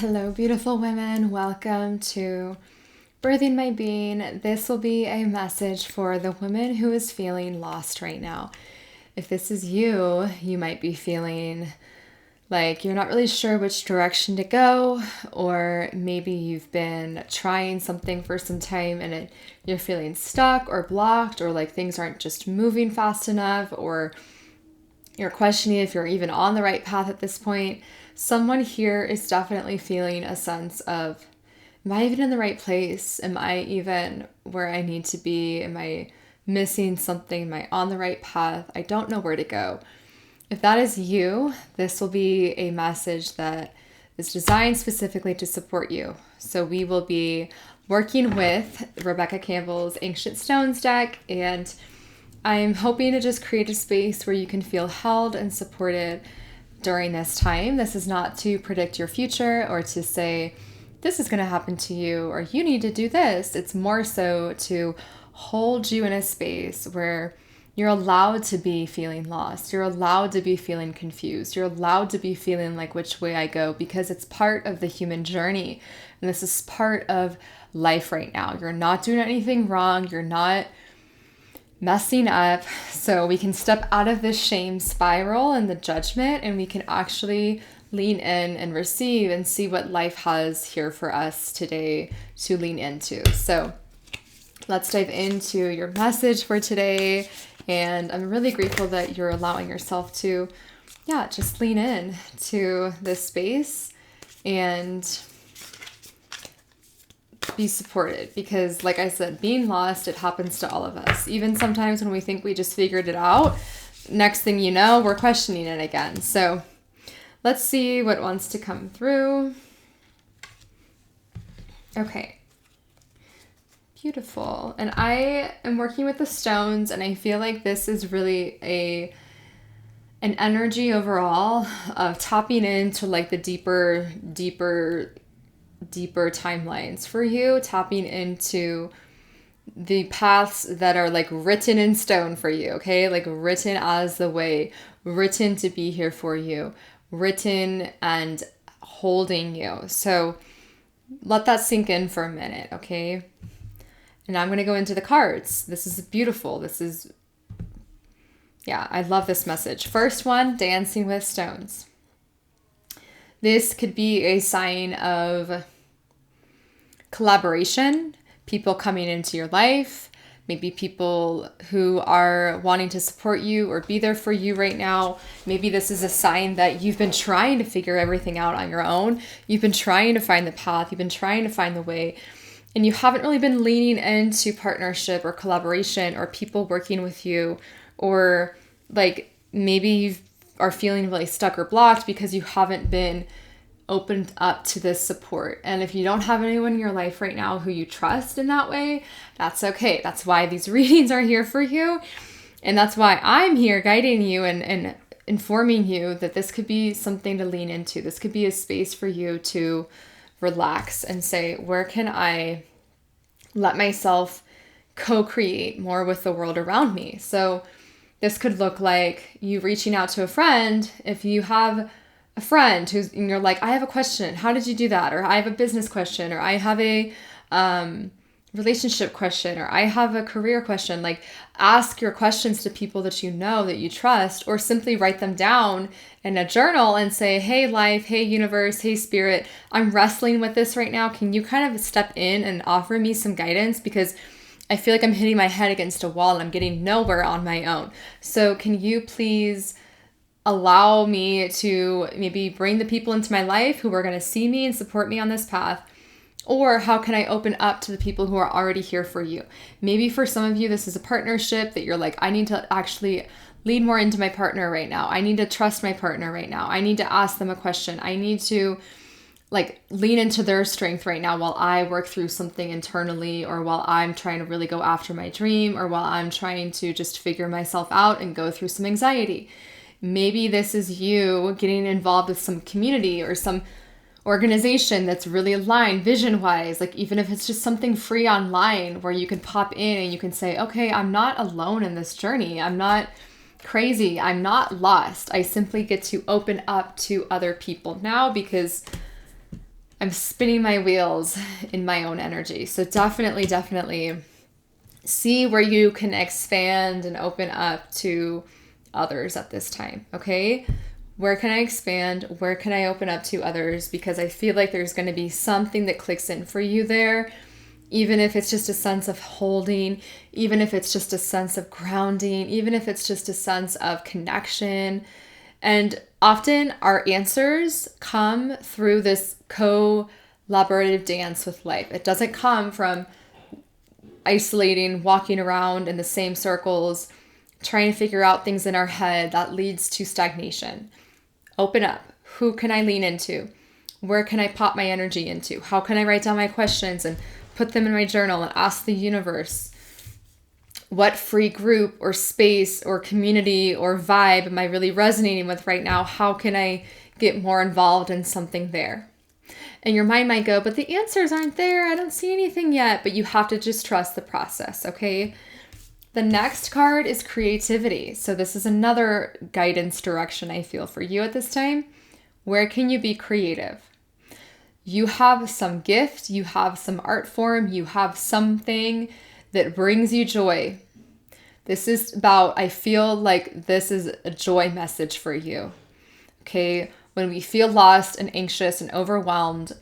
Hello, beautiful women. Welcome to Birthing My Being. This will be a message for the woman who is feeling lost right now. If this is you, you might be feeling like you're not really sure which direction to go, or maybe you've been trying something for some time and you're feeling stuck or blocked, or like things aren't just moving fast enough, or you're questioning if you're even on the right path at this point. Someone here is definitely feeling a sense of, am I even in the right place? Am I even where I need to be? Am I missing something? Am I on the right path? I don't know where to go. If that is you, this will be a message that is designed specifically to support you. So we will be working with Rebecca Campbell's Ancient Stones deck, and I'm hoping to just create a space where you can feel held and supported during this time. This is not to predict your future or to say this is going to happen to you or you need to do this. It's more so to hold you in a space where you're allowed to be feeling lost. You're allowed to be feeling confused. You're allowed to be feeling like which way I go, because it's part of the human journey. And this is part of life right now. You're not doing anything wrong. You're not messing up. So we can step out of this shame spiral and the judgment, and we can actually lean in and receive and see what life has here for us today to lean into. So let's dive into your message for today. And I'm really grateful that you're allowing yourself to, just lean in to this space and be supported, because like I said, being lost, it happens to all of us. Even sometimes when we think we just figured it out, next thing you know, we're questioning it again. So let's see what wants to come through. Okay. Beautiful. And I am working with the stones, and I feel like this is really an energy overall of tapping into like the deeper timelines for you, tapping into the paths that are like written in stone for you, okay? Like written as the way, written to be here for you, written and holding you. So let that sink in for a minute, okay? And I'm going to go into the cards. This is beautiful. I love this message. First one, dancing with stones. This could be a sign of collaboration, people coming into your life, maybe people who are wanting to support you or be there for you right now. Maybe this is a sign that you've been trying to figure everything out on your own. You've been trying to find the path. You've been trying to find the way, and you haven't really been leaning into partnership or collaboration or people working with you, or like maybe you are feeling really stuck or blocked because you haven't been opened up to this support. And if you don't have anyone in your life right now who you trust in that way, that's okay. That's why these readings are here for you. And that's why I'm here guiding you and informing you that this could be something to lean into. This could be a space for you to relax and say, where can I let myself co-create more with the world around me? So this could look like you reaching out to a friend. If you have a friend and you're like, I have a question, how did you do that? Or I have a business question, or I have a relationship question, or I have a career question. Like, ask your questions to people that you know, that you trust, or simply write them down in a journal and say, hey life, hey universe, hey spirit, I'm wrestling with this right now. Can you kind of step in and offer me some guidance? Because I feel like I'm hitting my head against a wall and I'm getting nowhere on my own. So can you please allow me to maybe bring the people into my life who are going to see me and support me on this path? Or how can I open up to the people who are already here for you? Maybe for some of you, this is a partnership that you're like, I need to actually lean more into my partner right now. I need to trust my partner right now. I need to ask them a question. I need to like lean into their strength right now while I work through something internally, or while I'm trying to really go after my dream, or while I'm trying to just figure myself out and go through some anxiety. Maybe this is you getting involved with some community or some organization that's really aligned vision-wise. Like, even if it's just something free online where you can pop in and you can say, okay, I'm not alone in this journey. I'm not crazy. I'm not lost. I simply get to open up to other people now because I'm spinning my wheels in my own energy. So definitely see where you can expand and open up to others at this time, okay? Where can I expand? Where can I open up to others? Because I feel like there's going to be something that clicks in for you there, even if it's just a sense of holding, even if it's just a sense of grounding, even if it's just a sense of connection. And often our answers come through this collaborative dance with life. It doesn't come from isolating, walking around in the same circles, trying to figure out things in our head that leads to stagnation. Open up. Who can I lean into? Where can I pop my energy into? How can I write down my questions and put them in my journal and ask the universe, what free group or space or community or vibe am I really resonating with right now? How can I get more involved in something there? And your mind might go, but the answers aren't there. I don't see anything yet. But you have to just trust the process, okay? The next card is creativity. So this is another guidance direction I feel for you at this time. Where can you be creative? You have some gift, you have some art form, you have something that brings you joy. This is about, I feel like this is a joy message for you. Okay, when we feel lost and anxious and overwhelmed,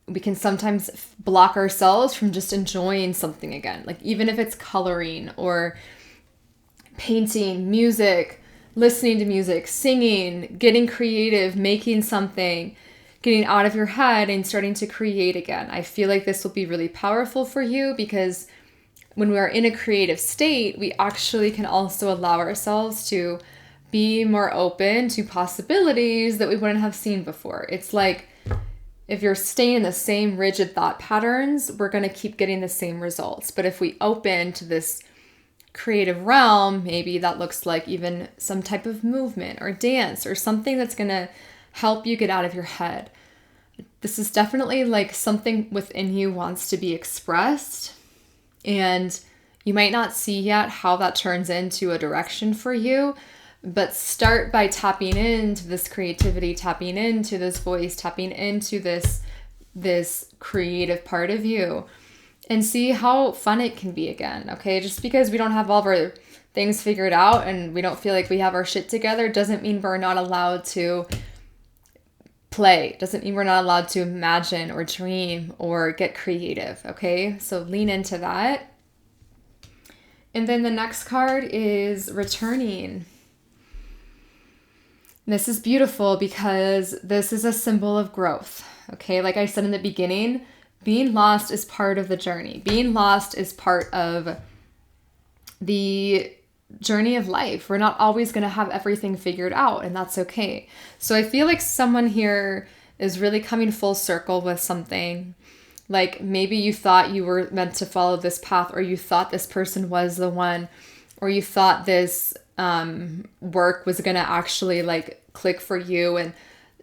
we can sometimes block ourselves from just enjoying something again. Like even if it's coloring or painting, music, listening to music, singing, getting creative, making something, getting out of your head and starting to create again. I feel like this will be really powerful for you because when we are in a creative state, we actually can also allow ourselves to be more open to possibilities that we wouldn't have seen before. It's like if you're staying in the same rigid thought patterns, we're going to keep getting the same results. But if we open to this creative realm, maybe that looks like even some type of movement or dance or something that's going to help you get out of your head. This is definitely like something within you wants to be expressed, and you might not see yet how that turns into a direction for you, but start by tapping into this creativity, tapping into this voice, tapping into this creative part of you, and see how fun it can be again, okay? Just because we don't have all of our things figured out and we don't feel like we have our shit together doesn't mean we're not allowed to play. Doesn't mean we're not allowed to imagine or dream or get creative, okay? So lean into that. And then the next card is returning. This is beautiful because this is a symbol of growth, okay? Like I said in the beginning, being lost is part of the journey. Being lost is part of the journey of life. We're not always going to have everything figured out, and that's okay. So I feel like someone here is really coming full circle with something. Like maybe you thought you were meant to follow this path, or you thought this person was the one, or you thought this work was going to actually like click for you, and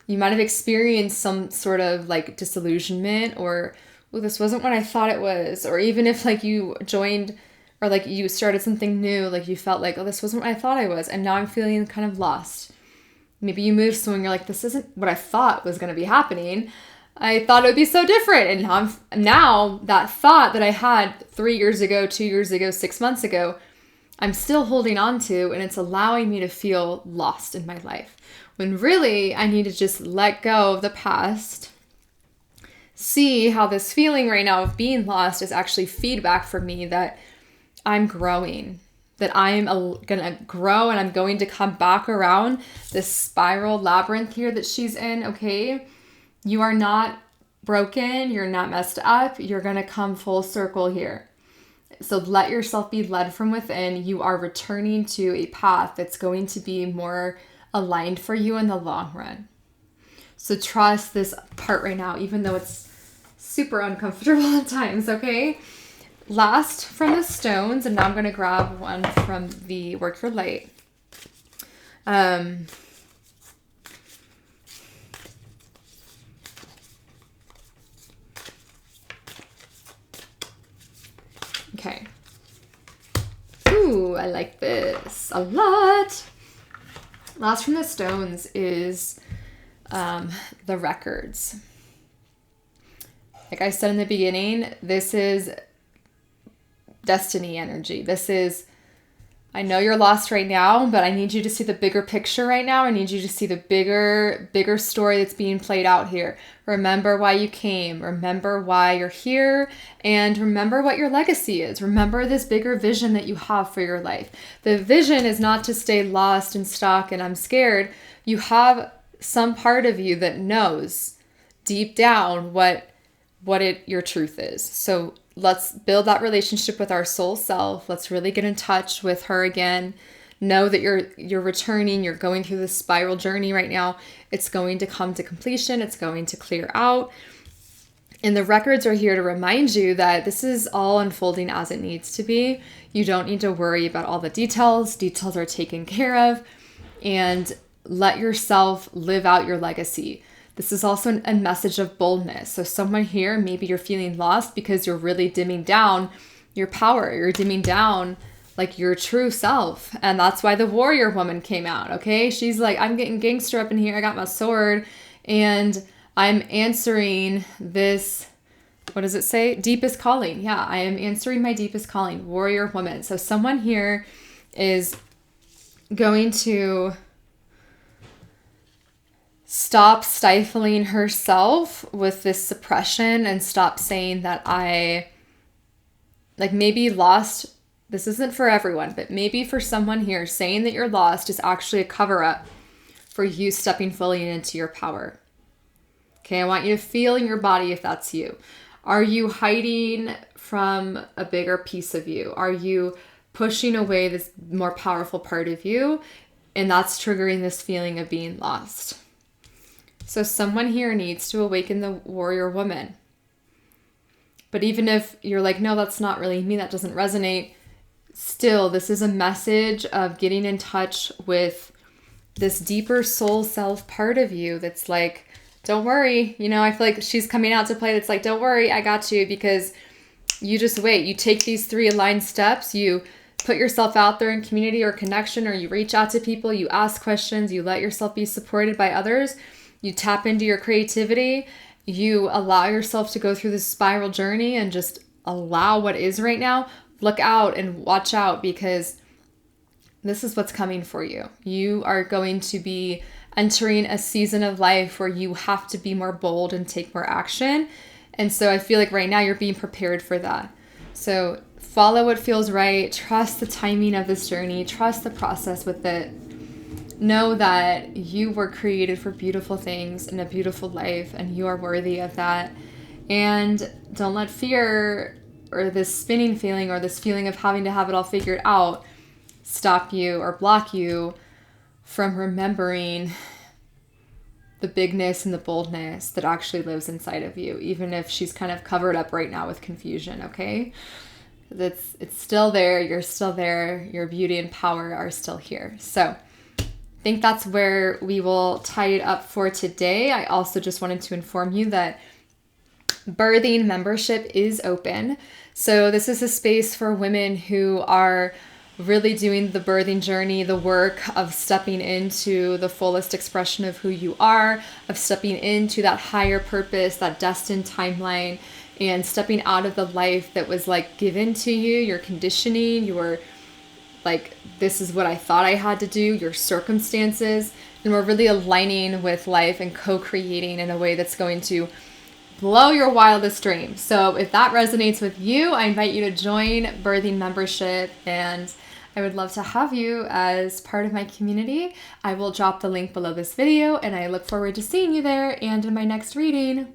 you might have experienced some sort of like disillusionment or, oh, this wasn't what I thought it was. Or even if like you joined or like you started something new, like you felt like, oh, this wasn't what I thought I was, and now I'm feeling kind of lost. Maybe you moved somewhere and you're like, this isn't what I thought was going to be happening. I thought it would be so different. And now that thought that I had 3 years ago, 2 years ago, 6 months ago, I'm still holding on to, and it's allowing me to feel lost in my life. When really I need to just let go of the past, see how this feeling right now of being lost is actually feedback for me that I'm growing, that I am gonna grow, and I'm going to come back around this spiral labyrinth here that she's in, okay? You are not broken, you're not messed up, you're gonna come full circle here. So let yourself be led from within. You are returning to a path that's going to be more aligned for you in the long run. So trust this part right now, even though it's super uncomfortable at times, okay? Last from the stones, and now I'm going to grab one from the Work Your Light. Okay. Ooh, I like this a lot. Last from the stones is the records. Like I said in the beginning, this is destiny energy. This is, I know you're lost right now, but I need you to see the bigger picture right now. I need you to see the bigger story that's being played out here. Remember why you came. Remember why you're here. And remember what your legacy is. Remember this bigger vision that you have for your life. The vision is not to stay lost and stuck and I'm scared. You have some part of you that knows deep down what your truth is. So let's build that relationship with our soul self. Let's really get in touch with her again. Know that you're returning. You're going through this spiral journey right now. It's going to come to completion. It's going to clear out. And the records are here to remind you that this is all unfolding as it needs to be. You don't need to worry about all the details. Details are taken care of. And let yourself live out your legacy. This is also a message of boldness. So someone here, maybe you're feeling lost because you're really dimming down your power. You're dimming down like your true self. And that's why the warrior woman came out, okay? She's like, I'm getting gangster up in here. I got my sword and I'm answering this, what does it say? Deepest calling. Yeah, I am answering my deepest calling, warrior woman. So someone here is going to stop stifling herself with this suppression and stop saying that maybe lost. This isn't for everyone, but maybe for someone here, saying that you're lost is actually a cover up for you stepping fully into your power. Okay, I want you to feel in your body if that's you. Are you hiding from a bigger piece of you? Are you pushing away this more powerful part of you? And that's triggering this feeling of being lost. So someone here needs to awaken the warrior woman. But even if you're like, no, that's not really me, that doesn't resonate, still, this is a message of getting in touch with this deeper soul self part of you that's like, don't worry. I feel like she's coming out to play that's like, don't worry, I got you, because you just wait. You take these 3 aligned steps, you put yourself out there in community or connection, or you reach out to people, you ask questions, you let yourself be supported by others. You tap into your creativity, you allow yourself to go through this spiral journey and just allow what is right now. Look out and watch out, because this is what's coming for you. You are going to be entering a season of life where you have to be more bold and take more action. And so I feel like right now you're being prepared for that. So follow what feels right. Trust the timing of this journey. Trust the process with it. Know that you were created for beautiful things and a beautiful life, and you are worthy of that. And don't let fear or this spinning feeling or this feeling of having to have it all figured out stop you or block you from remembering the bigness and the boldness that actually lives inside of you, even if she's kind of covered up right now with confusion, okay? It's still there. You're still there. Your beauty and power are still here. So I think that's where we will tie it up for today. I also just wanted to inform you that birthing membership is open. So this is a space for women who are really doing the birthing journey, the work of stepping into the fullest expression of who you are, of stepping into that higher purpose, that destined timeline, and stepping out of the life that was like given to you, your conditioning, your like, this is what I thought I had to do, your circumstances. And we're really aligning with life and co-creating in a way that's going to blow your wildest dreams. So if that resonates with you, I invite you to join Birthing Membership, and I would love to have you as part of my community. I will drop the link below this video, and I look forward to seeing you there and in my next reading.